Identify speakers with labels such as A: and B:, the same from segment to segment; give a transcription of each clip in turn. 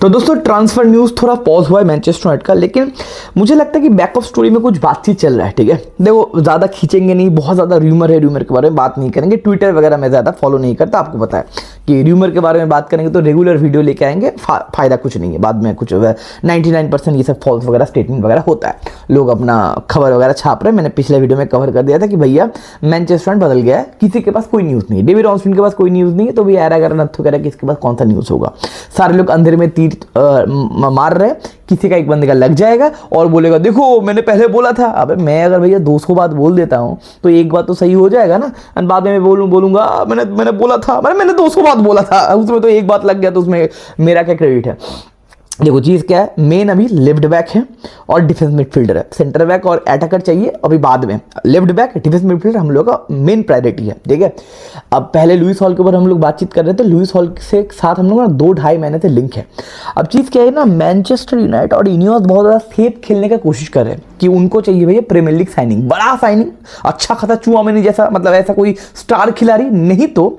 A: तो दोस्तों transfer news थोड़ा पॉज हुआ है मैनचेस्टर यूनाइटेड का, लेकिन मुझे लगता है कि बैक ऑफ स्टोरी में कुछ बातचीत चल रहा है। ठीक है, देखो ज़्यादा खींचेंगे नहीं, बहुत ज़्यादा र्यूमर है, र्यूमर के बारे में बात नहीं करेंगे। ट्विटर वगैरह मैं ज़्यादा फॉलो नहीं करता, आपको पता है कि र्यूमर के बारे में बात करेंगे तो रेगुलर वीडियो लेके आएंगे, फायदा कुछ नहीं है, बाद में कुछ 99% ये सब फॉल्स वगैरह स्टेटमेंट वगैरह होता है, लोग अपना खबर वगैरह छाप रहे हैं। मैंने पिछले वीडियो में कवर कर दिया था कि भैया मैनचेस्टर यूनाइटेड बदल गया है, किसी के पास कोई न्यूज़ नहीं है, डेविड ऑर्नस्टीन के पास कोई न्यूज़ नहीं है, तो भैया अगर नथु कह रहा है कि इसके पास कौन सा न्यूज़ होगा। सारे लोग अंधेरे में तीर मार रहे, किसी का एक बंदे का लग जाएगा और बोलेगा देखो मैंने पहले बोला था। अबे मैं अगर भैया 200 बात बोल देता हूँ तो एक बात तो सही हो जाएगा ना, और बाद में मैं बोलूंगा मैंने बोला था, मैंने 200 बात बोला था, उसमें तो एक बात लग गया तो उसमें मेरा क्या क्रेडिट है। देखो चीज़ क्या है, मेन अभी लेफ्ट बैक है और डिफेंस मिडफील्डर है, सेंटर बैक और अटैकर चाहिए अभी बाद में। लेफ्ट बैक डिफेंस मिडफील्डर हम लोग का मेन प्रायोरिटी है, ठीक है। अब पहले लुइस हॉल के ऊपर हम लोग बातचीत कर रहे थे, लुइस हॉल से साथ हम लोग ना 2-2.5 महीने से लिंक है। अब चीज़ क्या है ना, मैनचेस्टर यूनाइटेड और इनियोस बहुत ज़्यादा सेफ खेलने का कोशिश कर रहे हैं कि उनको चाहिए भैया प्रीमियर लीग साइनिंग, बड़ा साइनिंग, अच्छा खासा चुआमेनी जैसा, मतलब ऐसा कोई स्टार खिलाड़ी नहीं तो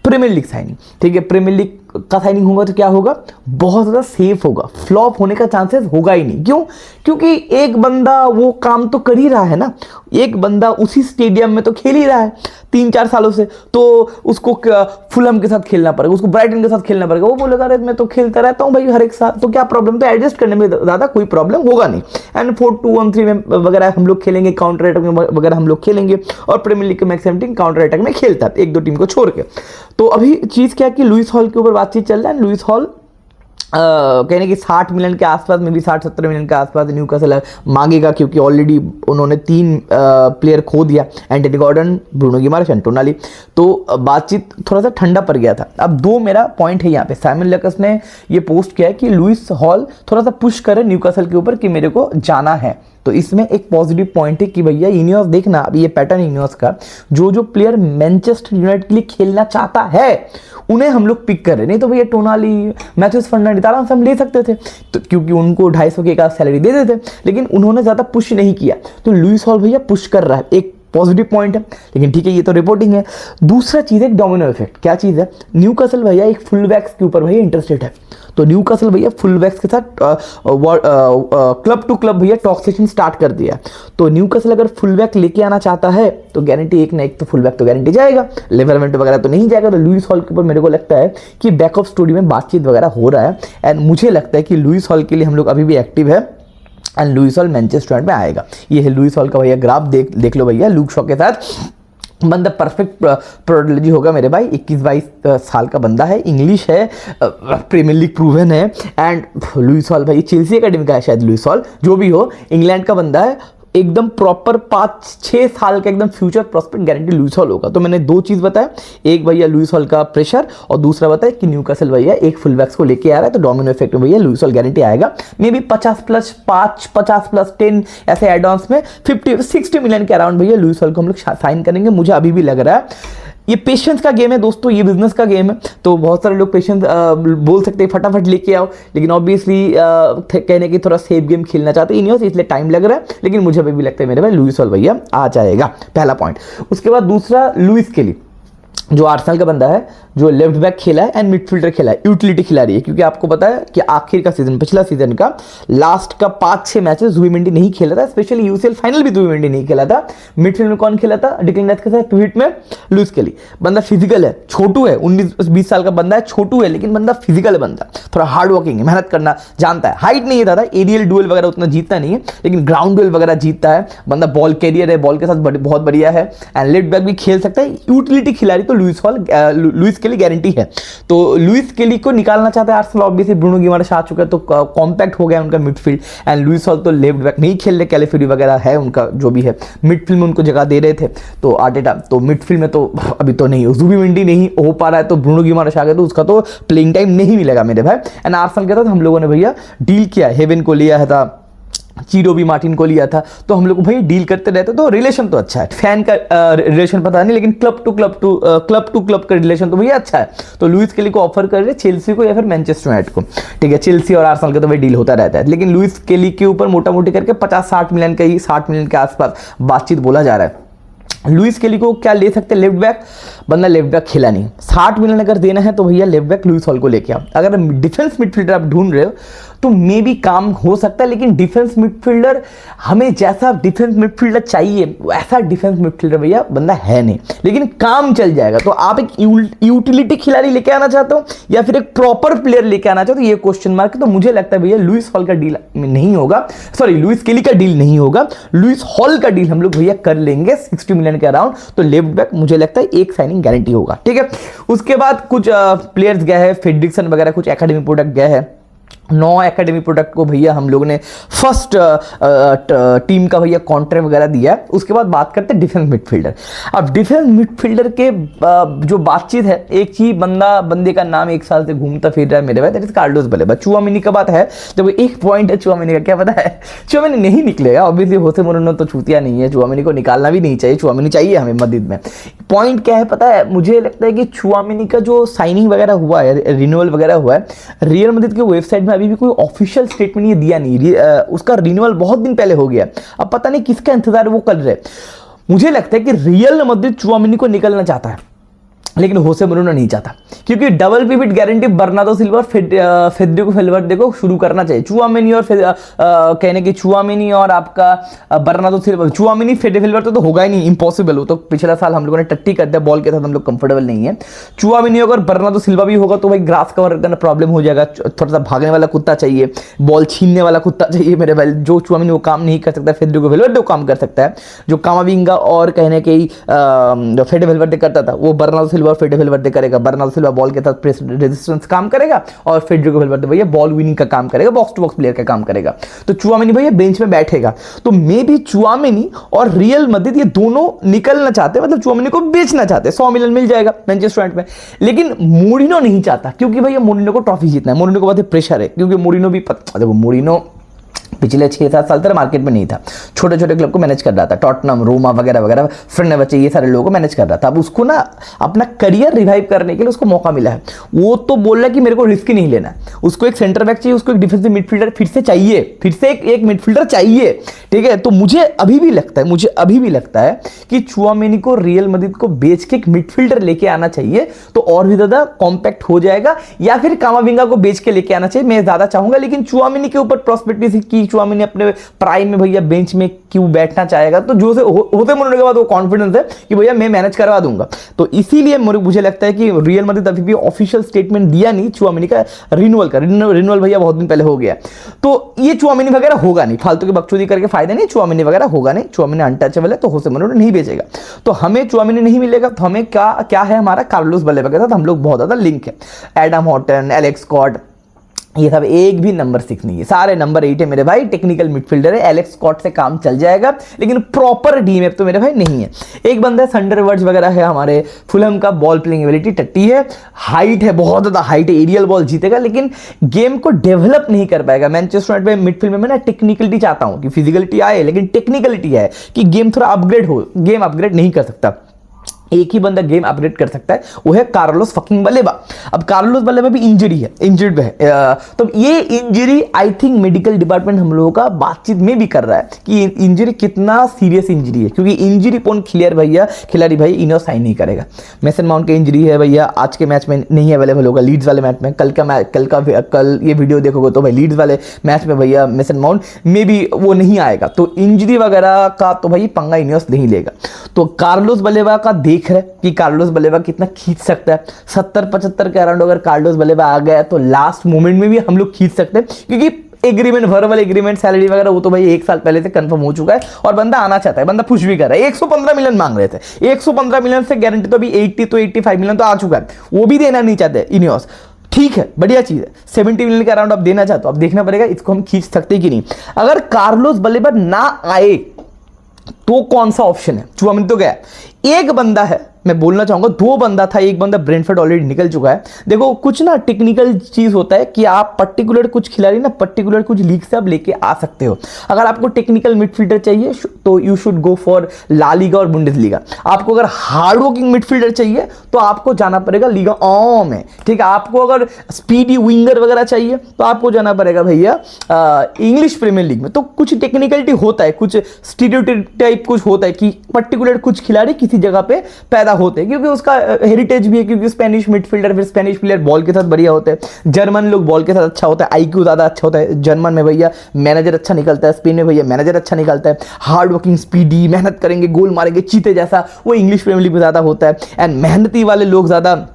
A: प्रीमियर लीग साइनिंग, ठीक है। प्रीमियर लीग का साइनिंग होगा तो क्या होगा, बहुत ज़्यादा सेफ होगा, फ्लॉप होने का चांसेस होगा ही नहीं। क्यों? क्योंकि एक बंदा वो काम तो कर ही रहा है ना, एक बंदा उसी स्टेडियम में तो खेल ही रहा है 3-4 सालों से, तो उसको फुलहम के साथ खेलना पड़ेगा, उसको ब्राइटन के साथ खेलना पड़ेगा। वो बोलेगा अरे मैं तो खेलता रहता हूँ भाई हर एक साथ, तो क्या प्रॉब्लम, तो एडजस्ट करने में ज़्यादा कोई प्रॉब्लम होगा नहीं। एंड 4-2-1-3 में वगैरह हम लोग खेलेंगे, काउंटर अटैक में वगैरह हम लोग खेलेंगे, और प्रीमियर लीग के मैक्सिमम टीम काउंटर अटैक में खेलता है, 1-2 टीम को छोड़ के। तो अभी चीज़ क्या है कि लुइस हॉल के ऊपर बातचीत चल रहा है। लुइस हॉल कहने की 60 मिलियन के आसपास में भी, 60-70 मिलियन के आसपास न्यूकासल मांगेगा, क्योंकि ऑलरेडी उन्होंने 3 प्लेयर खो दिया, एंटनी गॉर्डन, ब्रूनो गिमारेश, एंटोनाली। तो बातचीत थोड़ा सा ठंडा पड़ गया था। अब 2 मेरा पॉइंट है यहाँ पे, साइमन लकस ने ये पोस्ट किया है कि लुइस हॉल थोड़ा सा पुश करे न्यूकासल के ऊपर कि मेरे को जाना है। तो इसमें एक पॉजिटिव पॉइंट है कि भैया इनियोस देखना, अब ये पैटर्न इनियोस का, जो प्लेयर मैनचेस्टर यूनाइटेड के लिए खेलना चाहता है उन्हें हम लोग पिक कर रहे हैं। नहीं तो भैया टोनाली, मैथ्यूस फर्नांडिस आराम से हम ले सकते थे, तो क्योंकि उनको 250 के एक सैलरी दे देते, लेकिन उन्होंने ज़्यादा पुश नहीं किया। तो लुइस हॉल भैया पुश कर रहा है, एक पॉजिटिव पॉइंट है, लेकिन ठीक है ये तो रिपोर्टिंग है। दूसरा चीज़ है डोमिनो इफेक्ट। क्या चीज़ है, न्यूकासल भैया एक फुल बैक्स के ऊपर भैया इंटरेस्टेड है, तो न्यूकासल भैया फुल बैक्स के साथ क्लब टू क्लब भैया टॉक सेशन स्टार्ट कर दिया। तो न्यूकासल अगर फुल बैक लेके आना चाहता है तो गारंटी एक ना एक तो फुल बैक तो गारंटी जाएगा, लिवरमेंट वगैरह तो नहीं जाएगा। तो लुइस हॉल के ऊपर मेरे को लगता है कि बैक ऑफ स्टोरी में बातचीत वगैरह हो रहा है, एंड मुझे लगता है कि लुइस हॉल के लिए हम लोग अभी भी एक्टिव है, and Lewis Hall Manchester United में आएगा। ये है लुइस हॉल का भैया ग्राफ, देख लो भैया, लूक शॉ के साथ बंदा परफेक्ट प्रोडोलॉजी होगा मेरे भाई। 21-22 साल का बंदा है, इंग्लिश है, प्रीमियर लीग प्रूवन है, एंड लुइस हॉल भाई चेल्सी एकेडमी का है शायद, लुइस हॉल जो भी हो, इंग्लैंड का बंदा है, एकदम प्रॉपर 5-6 साल का एकदम future prospect guarantee Lewis Hall होगा। तो मैंने 2 चीज़ बताया, एक भैया लुइस हॉल का प्रेशर, और दूसरा बताया कि न्यूकासल भैया एक फुल बैक्स को लेके आ रहा है, तो डोमिनो इफेक्ट में भैया लुइस हॉल गारंटी आएगा। मे बी 50+5, 50+10 ऐसे एडवांस में 50-60 मिलियन के अराउंड भैया लुइस हॉल को हम लोग साइन करेंगे, मुझे अभी भी लग रहा है। ये पेशेंस का गेम है दोस्तों, ये बिजनेस का गेम है, तो बहुत सारे लोग पेशेंस बोल सकते हैं फटाफट लेके आओ, लेकिन ऑब्वियसली कहने की थोड़ा सेफ गेम खेलना चाहते हैं इनियोस, इसलिए टाइम लग रहा है, लेकिन मुझे अभी भी लगता है मेरे भाई लुइस हॉल भैया आ जाएगा, पहला पॉइंट। उसके बाद दूसरा, लुइस के लिए जो आर्सेनल का बंदा है, जो लेफ्ट बैक खेला है एंड मिडफील्डर खेला है, यूटिलिटी खिलाड़ी है, क्योंकि आपको पता है कि आखिर का सीजन, पिछला सीजन का लास्ट का 5-6 मैचेस जुबिमेंडी नहीं खेला था, स्पेशली यूसीएल फाइनल भी जुबिमेंडी नहीं खेला था। मिडफील्ड में कौन खेला था, डिक्लेन राइस के साथ, ट्वीट में लुइस केली। बंदा फिजिकल है, छोटू है, 19-20 साल का बंदा है, छोटू है, लेकिन बंदा फिजिकल है, बंदा थोड़ा हार्ड वर्किंग है, मेहनत करना जानता है। हाइट नहीं है दादा, एरियल डुएल वगैरह उतना जीतता नहीं है, लेकिन ग्राउंड डुएल वगैरह जीतता है। बंदा बॉल कैरियर है, बॉल के साथ बहुत बढ़िया है, एंड लेफ्ट बैक भी खेल सकता है, यूटिलिटी खिलाड़ी। तो लुइस केली गारंटी है। तो लुइस केली को निकालना चाहता है आर्सेनल, ऑब्वियसली ब्रूनो गिमारेश आ चुका है, तो कॉम्पैक्ट हो गया उनका मिडफील्ड, एंड लुइस हॉल तो लेफ्ट बैक नहीं खेल रहे, कैलिफेरी वगैरह है उनका जो भी है, मिडफील्ड में उनको जगह दे रहे थे तो आर्टेटा, तो मिडफील्ड में तो अभी तो नहीं, जुबिमेंडी नहीं हो पा रहा है, तो ब्रूनो गिमारेश आ गया, तो उसका तो प्लेइंग टाइम नहीं मिलेगा मेरे भाई। एंड आर्सेनल के साथ हम लोगों ने भैया डील किया, हेवन को लिया था, चीरो भी मार्टिन को लिया था, तो हम लोग भाई डील करते रहते, तो रिलेशन तो अच्छा है, फैन का रिलेशन पता नहीं, लेकिन क्लब टू क्लब का रिलेशन तो भैया अच्छा है। तो लुइस केली को ऑफर कर रहे चेल्सी को या फिर मैनचेस्टर यूनाइटेड को, ठीक है, चेल्सी और आर्सेनल का तो भाई डील होता रहता है, लेकिन लुइस केली के ऊपर मोटा मोटी करके 50-60 मिलियन का ही, 60 मिलियन के आसपास बातचीत बोला जा रहा है। लुइस केली को क्या ले सकते हैं लेफ्ट बैक, बंदा लेफ्ट बैक खेला नहीं। 60 मिलियन अगर देना है तो भैया लेफ्ट बैक लुइस हॉल को लेके आओ। अगर डिफेंस मिडफील्डर आप ढूंढ रहे हो तो मे भी काम हो सकता है, लेकिन डिफेंस मिडफील्डर हमें जैसा डिफेंस मिडफील्डर चाहिए वैसा डिफेंस मिडफील्डर भैया बंदा है नहीं, लेकिन काम चल जाएगा। तो आप एक यूटिलिटी खिलाड़ी लेके आना चाहते हो या फिर एक प्रॉपर प्लेयर लेके आना चाहते हो, ये क्वेश्चन मार्क है। तो मुझे लगता है भैया लुइस हॉल का डील नहीं होगा, सॉरी लुइस केली का डील नहीं होगा, लुइस हॉल का डील हम लोग भैया कर लेंगे 60 मिलियन के अराउंड। तो लेफ्ट बैक मुझे लगता है एक साइनिंग गारंटी होगा, ठीक है। उसके बाद कुछ प्लेयर्स गए हैं, फेड्रिक्सन वगैरह कुछ एकेडमी प्रोडक्ट गए हैं। 9 एकेडमी प्रोडक्ट को भैया हम लोग ने फर्स्ट टीम का भैया कॉन्ट्रैक्ट वगैरह दिया है। उसके बाद बात करते हैं डिफेंस मिडफील्डर। अब डिफेंस मिडफील्डर के जो बातचीत है, एक ही बंदे का नाम एक साल से घूमता फिर रहा है मेरे भाई, that is Carlos Baleba. Tchouameni का बात है तो एक पॉइंट है चुआमेनी का, क्या पता है चुआमेनी नहीं निकलेगा ऑब्वियसली, होसे मोरिन्हो तो छूतिया नहीं है, चुआमेनी को निकालना भी नहीं चाहिए, चुआमेनी चाहिए हमें मदद में। पॉइंट क्या है पता है, मुझे लगता है कि चुआमेनी का जो साइनिंग वगैरह हुआ है, रिन्यूअल वगैरह हुआ है, रियल मैड्रिड की वेबसाइट में अभी भी कोई ऑफिशियल स्टेटमेंट ये दिया नहीं। उसका रिन्यूअल बहुत दिन पहले हो गया, अब पता नहीं किसका इंतजार वो कर रहे। मुझे लगता है कि रियल मैड्रिड चुआमेनी को निकलना चाहता है, लेकिन होसे मोरिन्हो नहीं चाहता, क्योंकि double pivot guarantee Bernardo Silva और फेडेरिको वेल्वेर्दे को शुरू करना चाहिए। चुआमेनी और कहने की चुआमेनी और आपका बर्नार्डो सिल्वा, चुआमेनी फेडेरिको वेल्वेर्दे तो होगा ही नहीं, इम्पॉसिबल हो। तो पिछला साल हम लोगों ने टट्टी कर दिया, बॉल के साथ हम लोग कंफर्टेबल नहीं है। चुआमेनी अगर बर्नार्डो सिल्वा भी होगा तो भाई ग्रास कवर करना प्रॉब्लम हो जाएगा, थोड़ा सा भागने वाला कुत्ता चाहिए, बॉल छीनने वाला कुत्ता चाहिए मेरे भाई। जो चुआमेनी वो काम नहीं कर सकता, फेडेरिको वेल्वेर्दे वो काम कर सकता है। जो कामाविंगा और कहने की फेडेरिको वेल्वेर्दे करता था वो बर्नार्डो सिल्वा और फेडेरिको वेल्वेर्दे करेगा। बर्नार्डो सिल्वा बॉल के साथ प्रेस रेजिस्टेंस काम करेगा और फेडेरिको वेल्वेर्दे भैया बॉल विनिंग का काम करेगा, बॉक्स टू बॉक्स प्लेयर का काम करेगा। तो चुआमेनी भैया बेंच में बैठेगा। तो मे भी चुआमेनी और रियल मैड्रिड ये दोनों निकलना चाहते हैं, मतलब चुआमेनी को बेचना चाहते हैं। 100 मिलियन मिल जाएगा मैनचेस्टर यूनाइटेड में, लेकिन मोरिन्हो नहीं चाहता, क्योंकि भैया मोरिन्हो को ट्रॉफी जीतना है। मोरिन्हो को बहुत प्रेशर है, क्योंकि मोरिन्हो भी देखो मोरिन्हो पिछले 6-7 साल तक मार्केट में नहीं था, छोटे छोटे क्लब को मैनेज कर रहा था, टॉटनम, रोमा वगैरह वगैरह, फ्रेंड बच्चे, ये सारे लोगों को मैनेज कर रहा था। अब उसको ना अपना करियर रिवाइव करने के लिए उसको मौका मिला है। वो तो बोल रहा है कि मेरे को रिस्क ही नहीं लेना है, उसको एक सेंटर बैक चाहिए, उसको एक डिफेंसिव मिडफील्डर फिर से चाहिए, फिर से एक मिडफील्डर चाहिए, ठीक है। तो मुझे अभी भी लगता है कि चुआमेनी को रियल मैड्रिड को बेच के एक मिडफील्डर लेके आना चाहिए, तो और भी ज्यादा कॉम्पैक्ट हो जाएगा, या फिर कामाविंगा को बेच के लेके आना चाहिए, मैं ज्यादा चाहूंगा। लेकिन चुआमेनी के ऊपर प्रॉस्पेक्टिव की चुआमेनी अपने प्राइम में भैया बेंच में क्यों बैठना चाहेगा, तो जो से होते मोरिन्हो के बाद वो कॉन्फिडेंस है कि भैया मैं मैनेज करवा दूंगा। तो इसीलिए मुझे लगता है कि रियल मैड्रिड अभी भी ऑफिशियल स्टेटमेंट दिया नहीं चुआमेनी का रिन्यूअल भैया बहुत दिन पहले हो गया। तो ये चुआमेनी वगैरह होगा नहीं, फालतू की बकचोदी करके फायदा नहीं, चुआमेनी वगैरह होगा नहीं। चुआमेनी अनटचेबल है, तो होसे मोरिन्हो नहीं बेचेगा, तो हमें चुआमेनी नहीं मिलेगा। तो हमें क्या है, हमारा कार्लोस बलेबा के साथ हम लोग बहुत ज्यादा लिंक है। एडम हॉटन, एलेक्स स्कॉट, ये सब एक भी नंबर 6 नहीं है, सारे नंबर 8 है मेरे भाई। टेक्निकल मिडफील्डर है, एलेक्स स्कॉट से काम चल जाएगा, लेकिन प्रॉपर डीएमएफ तो मेरे भाई नहीं है। एक बंदा है संडरवर्ड्स वगैरह है हमारे फुलहम का, बॉल प्लेइंग एबिलिटी टट्टी है, हाइट है, बहुत ज्यादा हाइट है, एरियल बॉल जीतेगा, लेकिन गेम को डेवलप नहीं कर पाएगा। मैनचेस्टर यूनाइटेड में मिडफील्ड में मैं ना टेक्निकलिटी चाहता हूं कि फिजिकलिटी आए, लेकिन टेक्निकलिटी है कि गेम थोड़ा अपग्रेड हो। गेम अपग्रेड नहीं कर सकता, एक ही बंदा गेम अपग्रेड कर सकता है, वो है कार्लोस फकिंग बलेबा। अब कार्लोस बलेबा भी इंजर्ड है, तो ये injury I think medical department हम लोगों का बातचीत में भी कर रहा है कि इंजरी कितना सीरियस इंजरी है, क्योंकि इंजरी पोन खिलाड़ी भाई इनो साइन नहीं करेगा। मेसन माउंट की इंजरी है भैया, आज के मैच में नहीं अवेलेबल होगा, लीड्स वाले मैच में। कल ये वीडियो देखोगे तो भाई लीड्स वाले मैच में भैया मेसन माउंट में भी वो नहीं आएगा, तो इंजरी वगैरह का तो भाई पंगा इनियोस नहीं लेगा। तो कार्लोस बलेबा का देख रहे कि कार्लोस बलेबा कितना खींच सकता है। 70-75 के अराउंड अगर कार्लोस बलेबा आ गया तो लास्ट मोमेंट में भी हम लोग खींच सकते हैं, क्योंकि एग्रीमेंट, वर्बल एग्रीमेंट, सैलरी वगैरह वो तो भाई 1 साल पहले से कंफर्म हो चुका है, और बंदा आना चाहता है, बंदा पुश भी कर रहा है। 115 मिलियन मांग रहे थे, 115 मिलियन से गारंटी तो अभी 85 मिलियन तो आ चुका है, वो भी देना नहीं चाहते इनियोस। ठीक है, बढ़िया चीज है, 70 मिलियन के अराउंड आप देना चाहते हो, अब देखना पड़ेगा इसको हम खींच सकते कि नहीं। अगर कार्लोस बलेबा ना आए तो कौन सा ऑप्शन है? चुआमेनी तो गया, एक बंदा है, मैं बोलना चाहूंगा 2 बंदा था, एक बंदा ब्रेंटफोर्ड ऑलरेडी निकल चुका है। देखो कुछ ना टेक्निकल चीज होता है कि आप पर्टिकुलर कुछ खिलाड़ी ना पर्टिकुलर कुछ लीग से आप लेके आ सकते हो। अगर आपको टेक्निकल मिडफील्डर चाहिए तो you should go for La Liga और बुंडेसलीगा। आपको अगर हार्ड वर्किंग मिडफील्डर चाहिए तो आपको जाना पड़ेगा लीगा ओ में, ठीक है। आपको अगर स्पीडी विंगर वगैरह चाहिए तो आपको जाना पड़ेगा भैया इंग्लिश प्रीमियर लीग में। तो कुछ टेक्निकलिटी होता है, कुछ स्टीरियोटाइप कुछ होता है कि पर्टिकुलर कुछ खिलाड़ी किसी जगह पे पैदा होते हैं, क्योंकि उसका हेरिटेज भी है, क्योंकि स्पेनिश मिडफील्डर, फिर स्पेनिश प्लेयर बॉल के साथ बढ़िया होते हैं, जर्मन लोग बॉल के साथ अच्छा होता है, आईक्यू ज़्यादा अच्छा होता है, जर्मन में भैया मैनेजर अच्छा निकलता है, स्पेन में भैया मैनेजर अच्छा निकलता है, हार्ड वर्किंग, स्पीडी, मेहनत करेंगे, गोल मारेंगे चीते जैसा, वो इंग्लिश प्रीमियर लीग में ज़्यादा होता है। एंड मेहनती वाले लोग ज़्यादा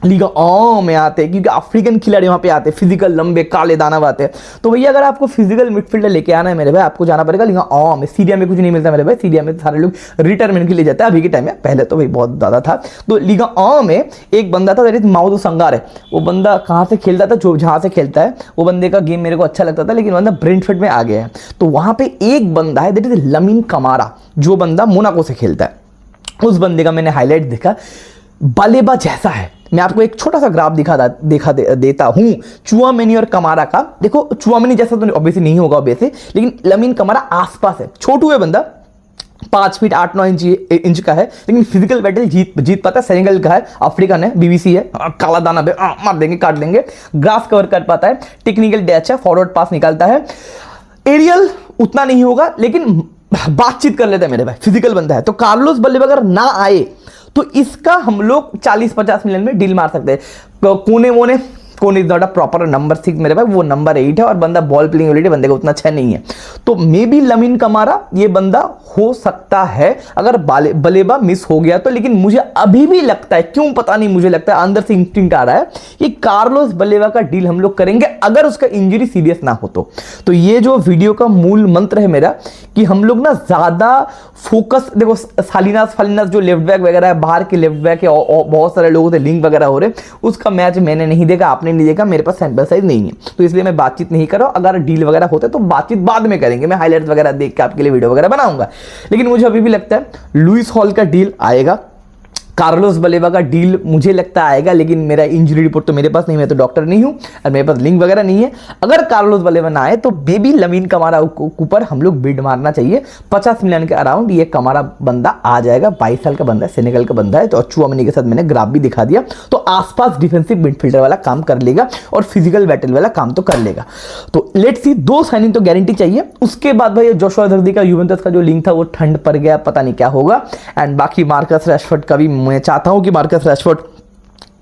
A: लीगा ओ में आते हैं, क्योंकि अफ्रीकन खिलाड़ी वहाँ पे आते हैं, फिजिकल, लंबे, काले दानव आते हैं। तो भैया अगर आपको फिजिकल मिडफील्डर लेके आना है मेरे भाई, आपको जाना पड़ेगा लीगा ओ में। सीरिया में कुछ नहीं मिलता मेरे भाई, सीरिया में सारे लोग रिटायरमेंट के लिए जाते हैं अभी के टाइम में, पहले तो भाई बहुत ज़्यादा था। तो लीगा ओ में एक बंदा था, दैट इज माउदो संगार है। वो बंदा कहाँ से खेलता था, जो जहाँ से खेलता है वो बंदे का गेम मेरे को अच्छा लगता था, लेकिन बंदा ब्रेंटफोर्ड में आ गया है। तो वहाँ पे एक बंदा है, दैट इज लमीन कमारा, जो बंदा मोनाको से खेलता है। उस बंदे का मैंने हाईलाइट देखा, बालेबा जैसा है। मैं आपको एक छोटा सा ग्राफ देता हूं चुआमेनी और कमारा का। देखो चुआमेनी जैसा तो ऑब्वियसली नहीं होगा ऑब्वियसली, लेकिन लमीन कमारा आसपास है, छोटू है बंदा, 5 फीट 8-9 इंच का है, लेकिन फिजिकल बैटल जीत पाता है। सेनेगल का है, अफ्रीकन है, बीबीसी है, काला दाना पे मार देंगे, काट देंगे, ग्रास कवर कर पाता है, टेक्निकल डैच है, फॉरवर्ड पास निकालता है, एरियल उतना नहीं होगा लेकिन बातचीत कर लेता है मेरे भाई, फिजिकल बंदा है। तो कार्लोस बल्लेबा अगर ना आए तो इसका हम लोग 40-50 मिलियन में डील मार सकते हैं। कोने is not a proper number 6 मेरे भाई, वो नंबर 8 है, और बंदा बॉल प्लेइंग एबिलिटी बंदे का उतना अच्छा नहीं है। तो मे बी लमीन कमारा ये बंदा हो सकता है अगर बलेबा मिस हो गया तो। लेकिन मुझे अभी भी लगता है, क्यों पता नहीं, मुझे लगता है अंदर से इंस्टिंक्ट आ रहा है कि कार्लोस बलेबा का डील हम लोग करेंगे अगर उसका इंजरी सीरियस ना हो तो ये जो वीडियो का मूल मंत्र है मेरा, कि हम लोग ना ज्यादा फोकस, देखो सालिनास जो लेफ्ट बैक वगैरह है, बाहर के लेफ्ट बैक है, बहुत सारे लोगों से लिंक वगैरह हो रहे, उसका मैच मैंने नहीं देखा, आपने नहीं देखा, मेरे पास सैंपल साइज नहीं है, तो इसलिए मैं बातचीत नहीं कर रहा हूं। अगर डील वगैरह होता है तो बातचीत बाद में करेंगे, मैं हाईलाइट्स वगैरह देख के आपके लिए वीडियो वगैरह बनाऊंगा। लेकिन मुझे अभी भी लगता है लुइस हॉल का डील आएगा, कार्लोस बलेबा का डील मुझे लगता आएगा, लेकिन मेरा इंजरी रिपोर्ट तो मेरे पास नहीं, मैं तो डॉक्टर नहीं हूं और मेरे पास लिंक वगैरह नहीं है। अगर कार्लोस बलेबा ना आए तो बेबी लमीन कमारा ऊपर हम लोग बिड मारना चाहिए, 50 मिलियन के अराउंड ये कमारा बंदा आ जाएगा। 22 साल का बंदा है, सेनेगल का बंदा है, तो चुआमेनी के साथ मैंने ग्राफ भी दिखा दिया। तो आसपास डिफेंसिव मिडफील्डर वाला काम कर लेगा और फिजिकल बैटल वाला काम तो कर लेगा। तो लेट्स सी, 2 साइनिंग तो गारंटी चाहिए। उसके बाद भाई जोशुआ जर्दी का यूवेंटस का जो लिंक था वो ठंड पड़ गया, पता नहीं क्या होगा। एंड बाकी मार्कस रैशफोर्ड का भी मैं चाहता हूं कि मार्कस रैशफोर्ड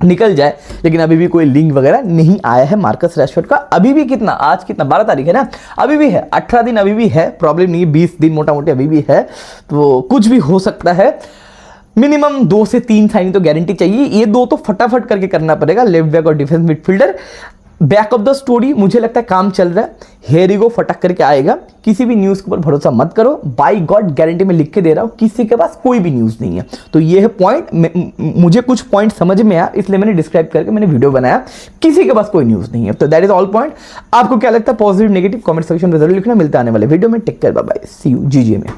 A: निकल जाए, लेकिन अभी भी कोई लिंक वगैरह नहीं आया है मार्कस रैशफोर्ड का। अभी भी कितना, आज कितना 12 तारीख है ना, अभी भी है 18 दिन, अभी भी है, प्रॉब्लम नहीं है, 20 दिन मोटा मोटी अभी भी है, तो कुछ भी हो सकता है। मिनिमम 2 से 3 साइनिंग तो गारंटी चाहिए, ये 2 तो फटाफट करके करना पड़ेगा, लेफ्ट बैक और defence midfielder. Back of the story मुझे लगता है काम चल रहा है, हेरिगो फटक करके आएगा। किसी भी न्यूज़ के ऊपर भरोसा मत करो, बाय गॉड गारंटी में लिख के दे रहा हूँ, किसी के पास कोई भी न्यूज़ नहीं है। तो ये है पॉइंट, मुझे कुछ पॉइंट समझ में आया इसलिए मैंने डिस्क्राइब करके मैंने वीडियो बनाया। किसी के पास कोई न्यूज़ नहीं है, तो दैट इज ऑल पॉइंट। आपको क्या लगता है, पॉजिटिव नेगेटिव कमेंट सेक्शन में जरूर लिखना। मिलता है आने वाले वीडियो में, take care, bye bye, see you, GG में।